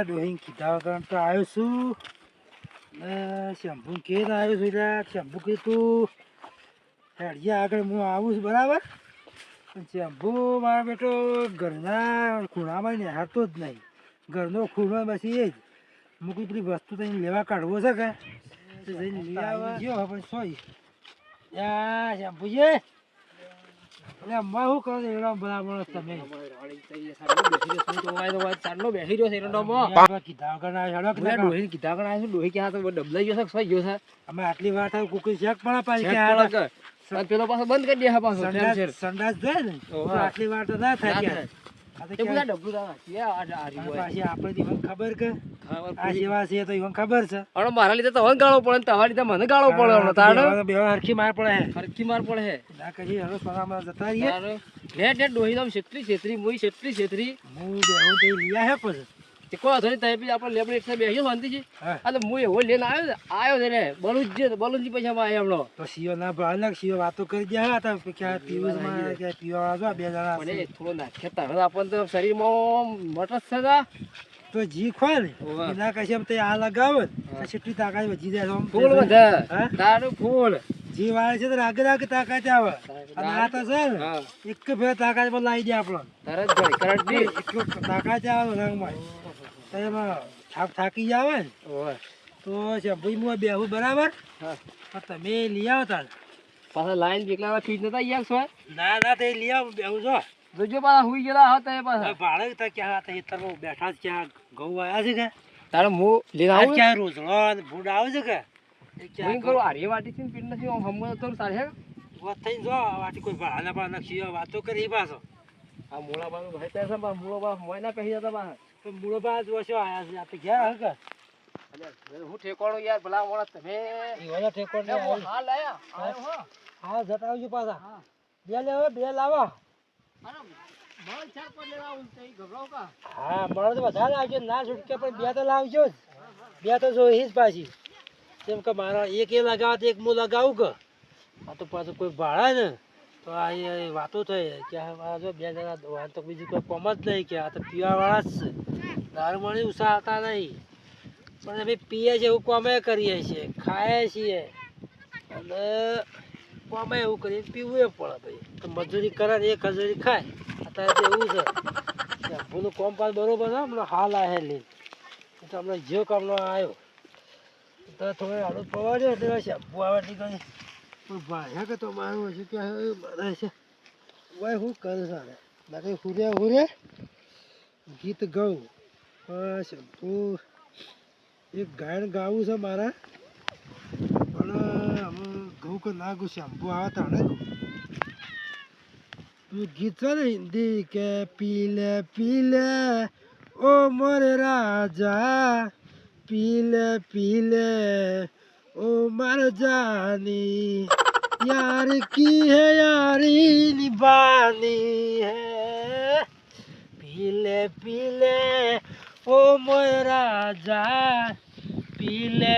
ડોહીન કીધા વગર તો આવ્યો છું ને શંભુ ઘેર આવ્યો છું એટલે શંભુ કીધું હેડિયા આગળ હું આવું છું બરાબર પણ શંભુ મારા બેટો ઘરના ખૂણામાં નિહાળતો જ નહીં ઘરનો ખૂણો પછી એ જ મૂકી પેલી વસ્તુ તો લેવા કાઢવો છે કે જઈને લઈ આવવા ગયો પણ સોય યા શંભુજી એટલે અમ્મા શું કરો એવડા બરાબર તમે આટલી વાર કુકરી શેક પણ પેલો પાછો બંધ કરી દે સંડાસ જાય ને આટલી વાર તો ના થાય ખબર કે આ સેવા છે તો ઈવન ખબર છે મારા લીધે તો ગાળો પડે તમારા લીધે મને ગાળો પડે હરખી માર પડે હરખી માર પડે ના કહી હવે સોનામાં જતા રહીએ નેટ નેટ ડોહી નામ છેતરી છેતરી મુઈ છેતરી છેતરી હું બેહું તો લીયા હે પછી તે કોઈ ધણી તઈ બી આપણે લેબરેટ સાહેબ બેહ્યો શાંતિ છે આ તો હું એવો લઈને આવ્યો છે ને બલુજી પૈસામાં આવ્યો હમણો તો સીઓ ના ભાવ સીઓ વાતો કરી દે હા તો પીયુષમાં પીવા બે જણા મને થોડો નાખે તારે આપણને તો શરીરમાં મટસ છે તો જી ખોય ને એના કશે તે આ લગાવે કેટલી તાકાત વધી જાય ફૂલ વધે તારું ફૂલ જી વાળે છે તો રાગે રાગે તાકાત આવે અને આ તો છે ને એક ફેર તાકાત પર લાવી દે આપણો તરત ભાઈ કરંટ ની એટલો તાકાત આવે રંગમાં તો એમાં થાકી જાવે ને તો છે ભાઈ હું બેહું બરાબર તમે લઈ આવો તાર પાછા લાઈન એકલા ફીટ નતા યાર છો ના ના તે લઈ આવો બેહું છો જોજો પાછા હુઈ ગયેલા હતા એ પાછા ભાડે તો ક્યાં હતા એ તરફ બેઠા જ ક્યાં ઘઉં આવ્યા છે કે તારે હું લઈને આવું ક્યાં રોજડો ભૂડ આવે છે કે હું કરું આરી વાટી છે પીટ નથી હમણાં કરું તારે હે વાત થઈ જો વાટી કોઈ ભાડા ના નક્ષી વાતો કરી પાછો આ મૂળા બાજુ ભાઈ પૈસા બા મૂળો બા મોય ના પહેરી જતા બા તો મૂળો બા જોશો આયા છે આપણે ઘેર હે કે હું ઠેકોણો યાર ભલા મોળા તમે ઈવાના ઠેકોણો હા લાયા આયો હો હા જતા આવજો પાછા બે લેવો બે લાવો હા મળો તો વધારે લાવજો ના છૂટકે પણ બે તો લાવજો જ બે તો જોઈશ પાછી જેમ કે મારા એક એ લગાવે તો એક હું લગાવું કે આ તો પાછું કોઈ ભાડા ને તો આ વાતો થઈ કે જો બે જણા તો બીજું કોઈ કોમ જ નહીં કે આ તો પીવાવાળા જ છે દારૂ મળી ઉષા હતા નહીં પણ અમે પીએ છીએ એવું કોમે કરીએ છીએ ખાઈએ છીએ અને કોમે એવું કરીએ પીવું એ પડે ભાઈ તો મજૂરી કરે એક હજૂરી ખાય અત્યારે તો એવું છે ભૂલું કોમ પાસ બરોબર છે હમણાં હાલ આવે લઈને તો હમણાં જેવો કામનો આવ્યો તો થોડો હાલું પવાડ્યો એટલે શેમ્પુ આવે એટલી કઈ ભાઈ કે તો મારું હશે કે મારે છે ભાઈ શું કરે સારે બાકી હુરે ગીત ગાઉં શેમ્પુ એક ગાયન ગાવું છે મારા પણ હવે ઘઉં કે ના ગયું શેમ્પુ આવે તાણે ગયું ગીત છે ને હિન્દી કે પીલે ઓ મોરે રાજા પીલે ओ मर जानी यार की है यारी निभानी है पीले ओ मोर राजा पीले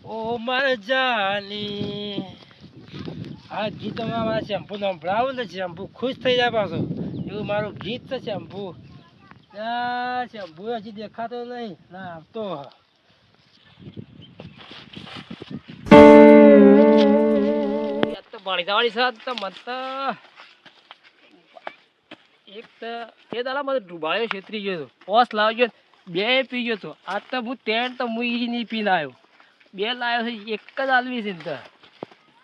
ओ मर जानी આ ગીતમાં મારા શેમ્પુ સંભળાવું ને શેમ્પુ ખુશ થઈ જાય પાછો એવું મારું ગીત છે શેમ્પુ શેમ્પુ હજી દેખાતો નહીં ના આવતો ભણીદાવાળી છે તો મત એક તો તે દાડા મને ડૂબાયો છેતરી ગયો હતો પોસ લાવ્યો બે પી ગયો હતો આ તો હું તેણ તો હું એ નહીં પીને આવ્યો બે લાવ્યો છે એક જ આલવી છે ને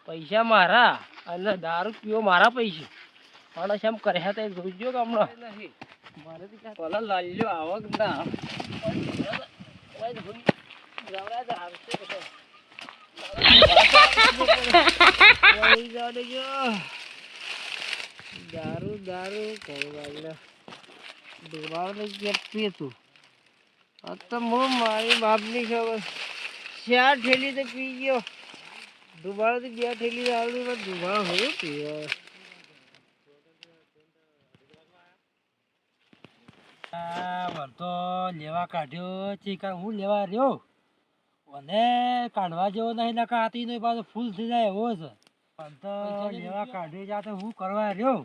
પૈસા મારા અને દારૂ પીવો મારા પૈસા પણ એમ કર્યા તો જોઈજો કે હમણાં નહીં મારે તો ક્યાં પેલા લાલ્યો આવક ના દારૂ કઈ વાગલે ડૂબાવને ક્યાં પીતું આ તો હું મારી બાપની ખબર 4 ઠેલી તો પી ગયો ડૂબાડો તો 2 ઠેલી આવડી પણ ડૂબાડો હોય પીવો તો લેવા કાઢ્યો ચીકા હું લેવા રહ્યો અને કાઢવા જેવો નહીં નકા હાથી નો પાછો ફૂલ થઈ જાય એવો છે પણ તો લેવા કાઢી જાતે હું કરવા રહ્યો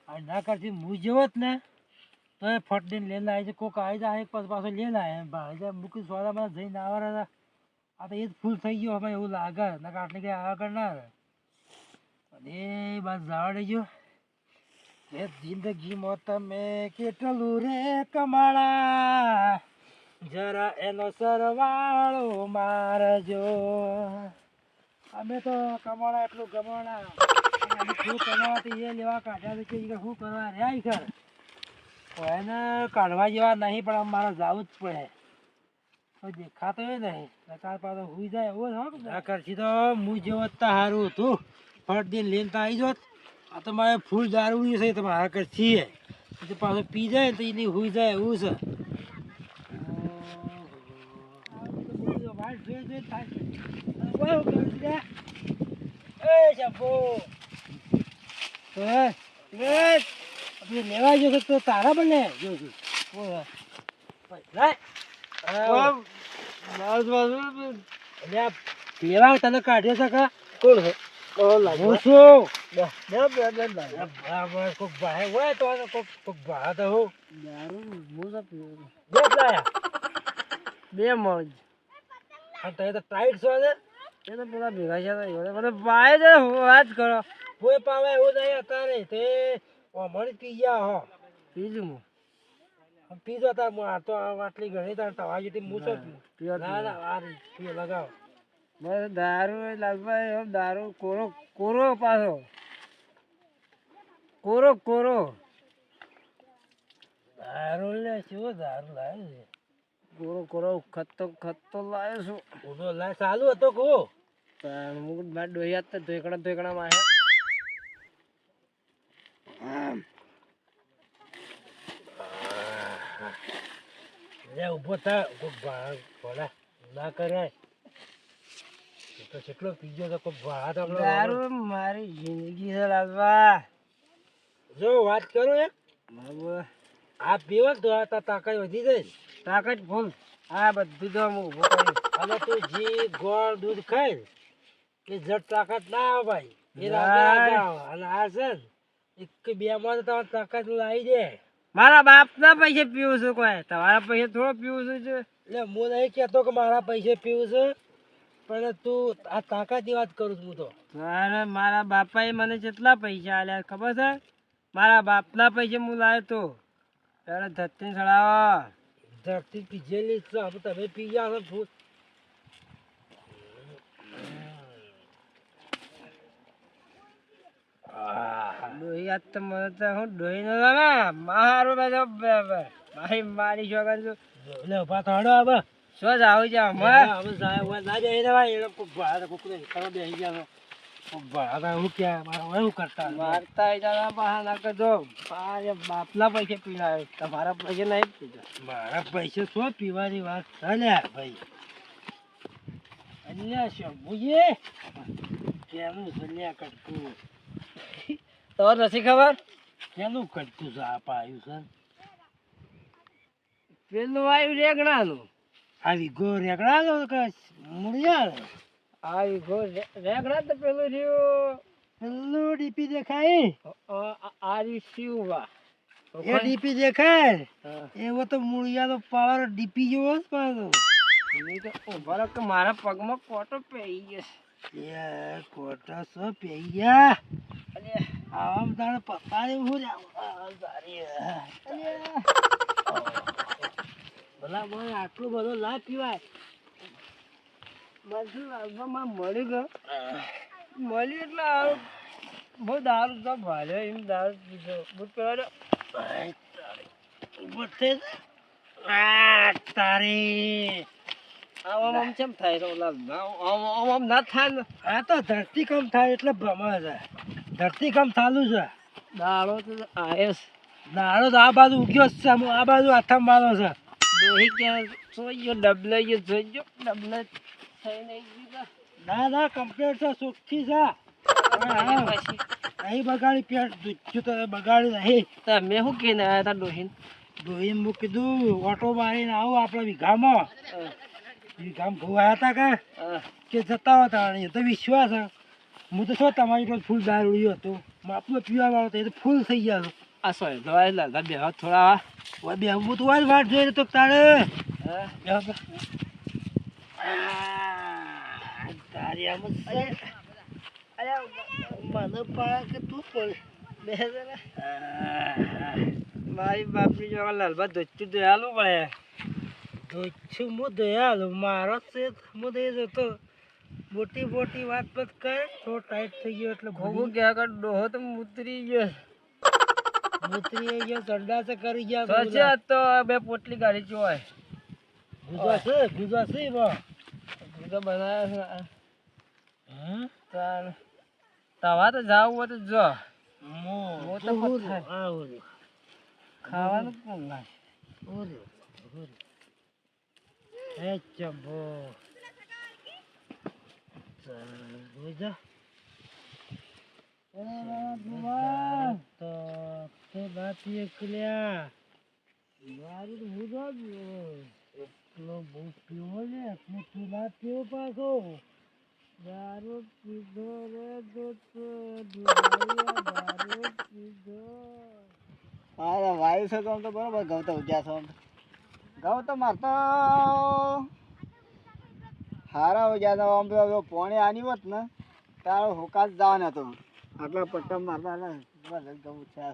અને ના કરતી હું જેવો જ ને તો એ ફટ દઈને લઈને આવી છે કોક આવી જાય પછી પાછો લઈને આવે ભાઈ જાય મૂકી સોદામાં જઈને આવવા આ તો એ જ ફૂલ થઈ ગયો હવે એવું લાગે નકા આટલે કંઈ આગળ ના આવે અને એ બસ જવા દેજો એ જિંદગીમાં તમે કેટલું રે કમાડા જરા એનો સરવાળો મારજો અમે તો કમાણા એટલું કમાણા શું કમાવાથી એ લેવા કાઢ્યા કે શું કરવા રહ્યા ખર એને કાઢવા જેવા નહીં પણ મારે જવું જ પડે કોઈ દેખાતો એ નહીં સરકાર પાસે હુઈ જાય એવો ના કરશી તો હું જેવો સારું હતું ફટ દિન લઈને તો આવી જોત આ તો મારે ફૂલ દારૂ છે તમારા કરશી પછી પાછો પી જાય તો એની હુઈ જાય એવું છે લેવા જશે તો તારા બને જોશું લેવા તને કાઢ્યો છે કા કોણ હું છું કોક ભાઈ હોય તો કોક ભાઈ તો હું બે મોજ તો એ તો ટાઈટ છો ને એ તો પેલા ભેગા છે મને ભાઈ છે વાત કરો કોઈ પાવે એવું નહીં અત્યારે તે મણી પી ગયા હો પીજું હું પીજો તાર આ તો આટલી ઘણી તાર તવા જેટલી મૂછો પીવો ના ના આ પીવો લગાવો બસ દારૂ લાગવા દારૂ કોરો કોરો પાછો કોરો કોરો દારૂ લે શું દારૂ લાવે છે કોરો કોરો ખત્તો લાવ્યો છું ઉનો લાય ચાલુ હતો કો મુકુટ બાર ડોહ્યા તો ધોઈકણા માં લે ઉભો થા ભલા ના કરે તો કેટલો પીજો તો કોઈ ભાત દારૂ મારી જિંદગી છે લાલવા જો વાત કરું એક આ પીવા તો આ તાકાત વધી જાય તાકાત ફૂલ આ બધું તો હું ઉભો કરી અને તું ઘી ગોળ દૂધ ખાઈ કે જટ તાકાત ના આવે ભાઈ એ અને આ છે એક બે માં તો તાકાત લાવી દે મારા બાપના પૈસે પીવું છું કોઈ તમારા પૈસે થોડો પીવું છું એટલે હું નહીં કહેતો કે મારા પૈસે પીવું છું પણ તું આ તાકાતની વાત કરું છું હું તો મારા બાપાએ મને કેટલા પૈસા આલ્યા ખબર છે મારા બાપના પૈસે હું લાવ્યો તો ત્યારે ધરતી ચડાવો ધરતી પીજેલી તમે પી ગયા છો ડોહી આજ તો મને તો હું ડોહી નો મારું બધો મારી મારી છોકર છું એટલે ઉભા થડો હવે શું જ આવું છે અમે ના જાય ને ભાઈ એ ભાડા કુકડે કરો બેસી ગયા છો ભાડા હું ક્યાં મારા એવું કરતા મારતા દાદા બહાર ના કરજો મારે બાપના પૈસે પીવાય તમારા પૈસે નહીં પીધા મારા પૈસે શું પીવાની વાત ચાલ્યા ભાઈ અલ્યા શું બુજે કેનું સલ્યા કટકું તો નથી ખબર કેનું કટકું છે આપ આવ્યું છે પેલું આવ્યું રેગણાનું આવી ગો રેગણાનું કે મૂળિયા આવી ગો રેગણા તો પેલું રહ્યું પેલું ડીપી દેખાય આ શિવવા એ ડીપી દેખાય એવો તો મૂળિયા તો પાવર ડીપી જેવો જ પાછો ઉભા કે મારા પગમાં કોટો પેઈ ગયો કોટો સો પેઈ ગયા આમ તારે પપ્પા ને હું ભલા મને આટલું બધું ના પીવાય મળી ગયો મળી એટલે બહુ દારૂ તો ભારે એમ દારૂ પીધો બહુ પેલો તારી આમ કેમ થાય તો આમ ના થાય ને આ તો ધરતી કમ થાય એટલે ભમે છે ધરતી કમ ચાલુ છે દાડો તો આયસ દાડો તો આ બાજુ ઉગ્યો છે આ બાજુ હાથમ મારો છે દોહી ક્યાં જોઈયો ડબલે જોઈયો ડબલે થઈ નહીં ના ના કમ્પ્લીટ છે સુખી છે અહીં બગાડી પેટ દૂધ્યું તો બગાડી નહીં તમે શું કહીને આવ્યા હતા ડોહીને ડોહીને હું કીધું ઓટો મારીને આવું આપણા વીઘામાં ગામ ઘઉં આવ્યા હતા કે જતા હતા એ તો વિશ્વાસ હું તો શું તમારી પાસે ફૂલ દારૂ હતો માપનો પીવા વાળો તો એ તો ફૂલ થઈ ગયા આ સોય દવાઈ લાગા બે થોડા બે હું તો વાત જોઈ તો તારે તારી આમ મને પાડે કે તું પડે મારી બાપની જો લાલબા ધોચું દયાલું પડે ધોચું હું દયાલું મારો છે હું દઈ જતો મોટી મોટી વાત પત કરે તો ટાઈટ થઈ ગયો એટલે ભોગું ક્યાં કર ડોહો તો મુતરી ગયો ચંડા છે કરી ગયા તો બે પોટલી ગાડી જોય ગુજા છે ગુજા બનાવ્યા છે તવા તો જાવું હોય તો જો ખાવાનું કોણ લાગે ચંબો દારૂ પીધો રે અરે વાયુ છે તો બરોબર ઘઉં તો ઉગ્યા છો ઘઉં તો મારતો હારા ઉગ્યા તો આમ તો પોણે આની હોત ને તારો હોકા જ જવાનો હતો આટલા પટ્ટા મારતા ઘઉં છે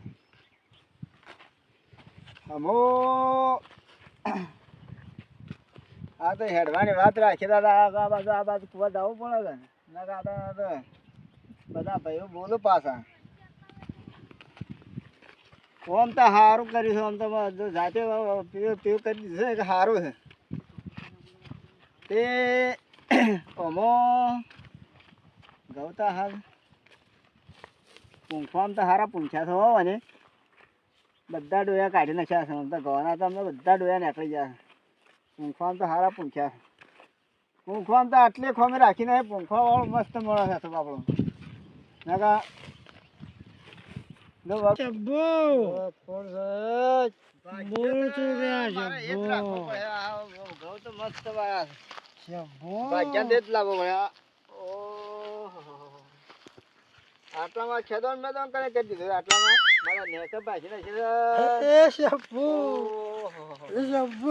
અમો આ તો હેડવાની વાત રાખી દાદા આ બાજુ કુવા જવું પડે ને ના દાદા બધા ભાઈઓ બોલો પાછા આમ તો સારું કર્યું છે આમ તો જાતે પીવું કરી દીધું છે કે સારું છે તે અમો ગવતા હાલ પૂંખવામાં તો સારા પૂંછ્યા છે હો અને બધા ડોયા કાઢી નાખ્યા છે આમ તો ગવાના તો અમને બધા ડોયા નીકળી ગયા પૂંખવામાં તો સારા પૂંખ્યા પૂંખવામાં તો આટલી ખોમે રાખીને પૂંખવા વાળો મસ્ત મળે છે તો આપણો નાકા આટલામાં ખેદોન મેદોન કરે કરી દીધું આટલામાં મારા નેચર ભાજી નાખી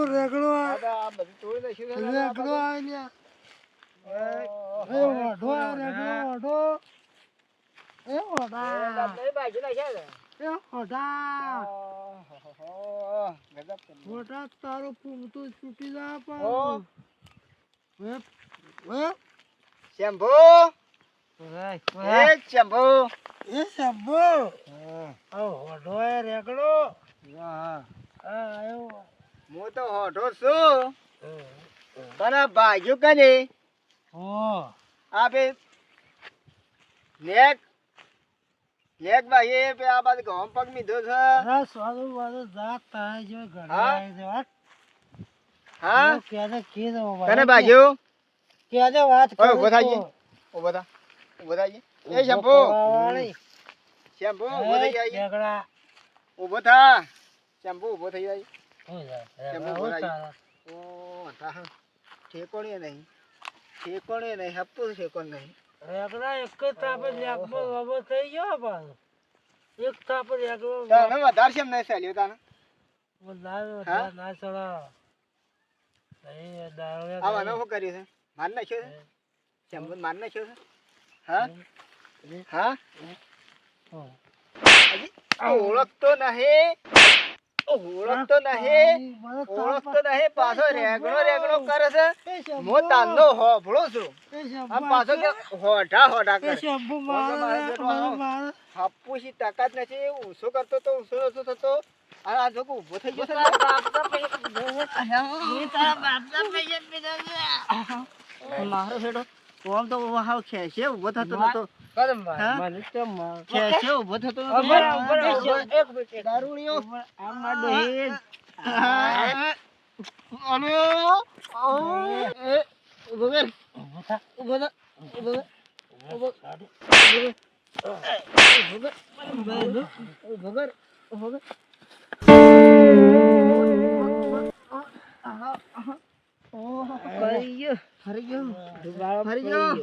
રેગડો આ બધું તોડી નાખ્યું રેગડો તારો પૂમતું છૂટી જા શેમ્પુ શેમ્પુ શેમ્પુ રેગડો હું તો હોઠો છું પણ ભાગ્યું કને આ બે નેક ભાઈ પે આ બાજુ ઘઉં પગ મીધો છે સારું વાળો જાત થાય જો ઘણા હા કેને કને ભાગ્યું કેને વાત કરો ઉભો થાજી ઉભો થાજી એ શેમ્પુ શેમ્પુ ઉભો થઈ જાય ઉભો થા શેમ્પુ ઉભો થઈ જાય શેમ્પુ ઉભો થઈ જાય ઓ તા ઠેકોણે નહીં હપ્પુ ઠેકોણ નહીં રેગડા એક જ તાપે લેકમાં બાબો થઈ ગયો પાછો એક તાપે રેગડો તને વધારે છે એમ નહીં ચાલ્યો તને ના ચડા આ મને શું કર્યું છે માર નાખ્યો છે શેમ્પુ માર નાખ્યો છે હા ઓળખતો નહીં પાછો રેગડો કરે છે હું તાંદો હોભળો છું આ પાછો કે હોઢા કરે હાપુસી તાકાત નથી ઊંસો કરતો તો ઊંસો નતો થતો આ જો ઊભો થઈ ગયો મારો છેડો આમ તો હાવ ખેસે ઊભો થતો નતો ખેસે ઊભો થતો નતો એક મિનિટ દારૂડિયો આમ માડો હે અરે ઊભો કર ઊભો પડી ગયો દુબાળો પડી ગયો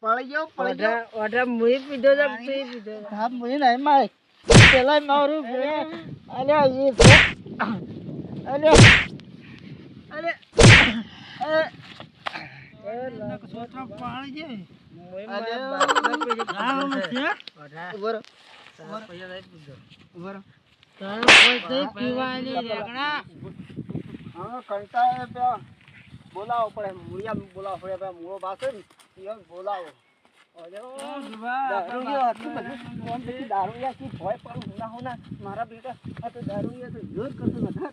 પડી ગયો ઓઢા મુઈ પીધો તો પીધો હા મુઈ નહીં મારે પેલા મારું અલ્યા એ અલ્યા સોત્રા પાણી છે મુઈ મારે ગામ છે ઉભર પૈસા દઈ પીધો ઉભર તાર કોઈ દઈ પીવાની રેગણા હા કંટાળે પે બોલાવો પડે મુળિયા બોલાવો પડે પે મૂળો બાસે ને ઈ બોલાવો દારૂ ભય પણ ના હોના મારા બેટા આ તો દારૂ તો જોર કરતો નથી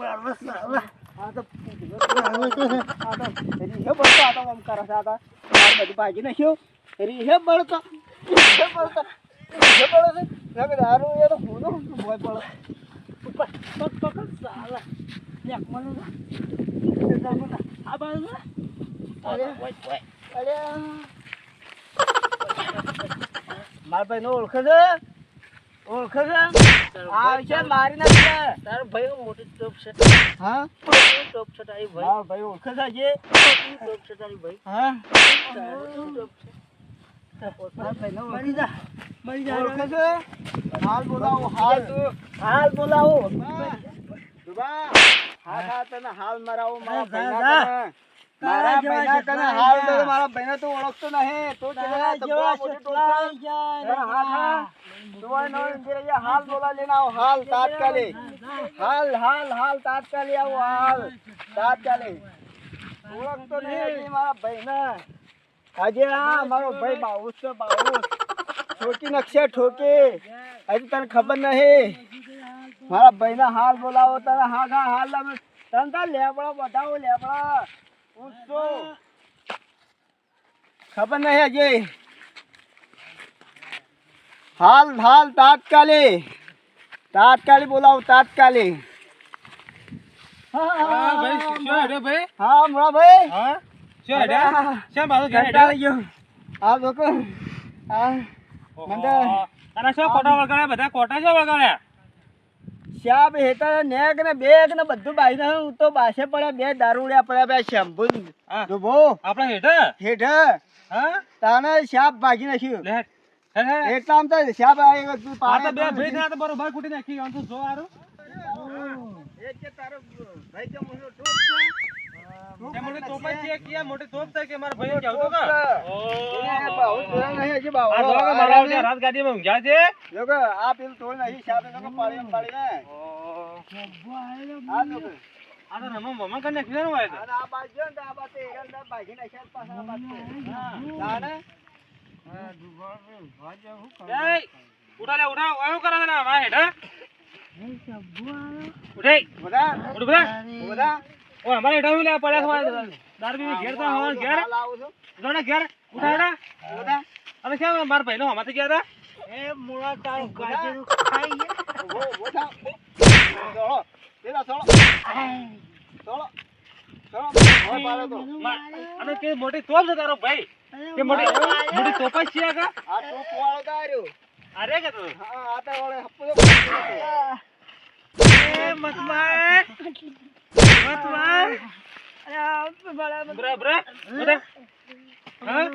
દારૂ તો હું ભય પડે મારા ભાઈ નો ઓળખે છે આ છે મારી નાખે તારો ભાઈ મોટી ટોપ છે હા ટોપ છે તારી ભાઈ હા ભાઈ ઓળખે છે જે ટોપ છે તારી ભાઈ હા ટોપ છે મરી જા ઓળખે છે હાલ બોલાવો હાલ બોલાવો દુબા હા તને હાલ મરાવો મારા ભાઈના કને હાલ દે મારા ભાઈને તો ઓળખતો નહીં તો જેવા દબવા મોટી ટોળા હા તો નો ઇન્દિરા હાલ બોલા લેના આવો હાલ તાત્કાલિક હાલ તાત્કાલિક આવો હાલ તાત્કાલિક ઓળખતો નહીં મારા ભાઈને આજે આ મારો ભાઈ બાઉસ છે બાઉસ ઠોકી નકશે ઠોકી હજી તને ખબર નહીં મારા ભાઈને હાલ બોલાવો તને હાલ તમે તને તાર લેબડા બતાવો લેબડા પૂછો ખબર નહીં હજી હાલ તાત્કાલિક બોલાવો તાત્કાલિક હા મોરા ભાઈ હા શું બાજુ ઘેડા ગયો આ લોકો આ મંડળ અને શું કોટા વળગાડ્યા બધા કોટા શું વળગાડ્યા શ્યાબ હેતા નેક ને બેગ ને બધું બાઈ ને હું તો બાસે પડ્યા બે દારૂડિયા પડ્યા બે શેમ્પુ જોબો આપણે હેઠ હા તાને શ્યાબ ભાગી નાખ્યું એટલા આમ તો શ્યાબ આ બે ભાઈ ના તો બરોબર કુટી નાખી આમ તો જો આરો એક કે તારો ભાઈ કે મોટો ટોપ છે મોટે તોપ છે કે મોટે તોપ છે કે મારા ભાઈ કેવું તો કા ઓ બાઉ જોયા નહીં હજી બાઉ આ જોગા મારા રાત ગાડી માં ઊંઘ્યા છે જોગા આ પેલું તોડ નહીં શ્યાબ ને પાડી ને ઓ આ જોગા આ તો રમમ મમ્મા કને નાખ્યો હોય તો આ બાજુ ને આ બાતે એરંડા ભાગી નાખ્યા પાછા બાત જાણે હા દુબાર ભાજે હું કરે એ ઉઠા આયો કરે ને આ હેઠ ઉઠે બધા ઓ અમારે હેઠ લે પડ્યા છે દારૂ પી ઘેર તો હવા ઘેર લાવું છું જોને ઘેર ઉઠાડા બધા હવે કેમ માર ભાઈનો હમાથી ગયા હતા એ મુળા તારો ગાજેનું ખાઈ બોધા ચલો પેલા ચલો ઓય પાડો તો અને કે મોટી તોપ છે તારો ભાઈ કે મોટી તોપ જ છે કા આ તોપ વાળો દાર્યો અરે કે તો હા આ તો ઓળે હપ્પો એ મત માર અરે બરા હા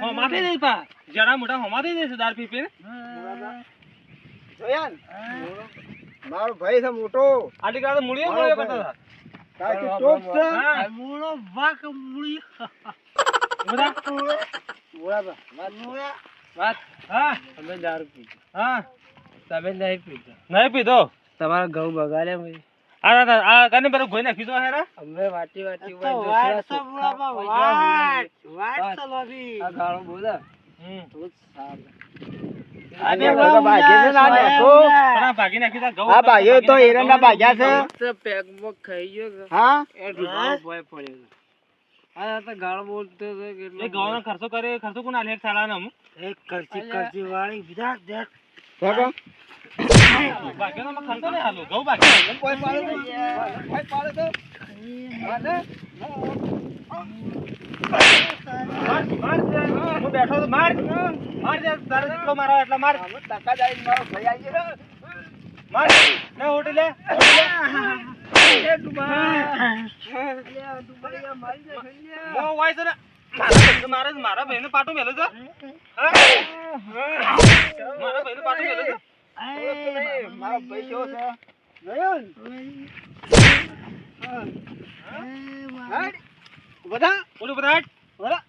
હો માથે નહીં પા જડા મોટા હો માથે નહીં દાર પી પીને જોયાન મારો ભાઈ છે મોટો આલી કા તો મુળિયો કરતા હતા કાકી ટોપ છે મૂળો વાક મુળિયો વાત હા તમે દારૂ પીધો હા તમે નહીં પીધો તમારો ઘઉં બગાડ્યા મેં આ કને પર ગોઈ નાખી દો હેરા અમે વાટી વાત ચલાવી આ ગાળો બોલે તો સારું આ ભાગી છે ના દેખો પણ ભાગી નાખી દા ઘઉં આ ભાઈઓ તો એરંડા ભાગ્યા છે પેક મો ખાઈ ગયો હા એ રૂપાળો ભય પડ્યો આ તો ગાળો બોલતો છે કેટલો એ ગાળો ખર્ચો કોણ આલે એક સાલા નમ એક ખર્ચી વાળી વિધાક દેખ ભાગો બાકી ના ખંતો ને હાલો ગૌ બાકી કોઈ પાડે તો માને હું બેઠો તો માર દે તારે જેટલો મારો એટલો માર ટકા જાય મારો ભાઈ આવી ગયો માર ના હોટલે લે એ ડુબાયા મારી દે ઓ વાય છે મારા ભાઈને પાટો મેલો છે મારા ભાઈને પાટો મેલો છે મારા ભાઈ કેવો છે નયન બધા ઓલું બધા બધા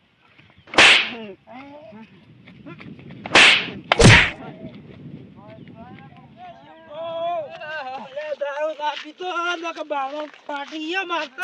દારૂ ના પીતો ના કે બાળો પાટી મારતો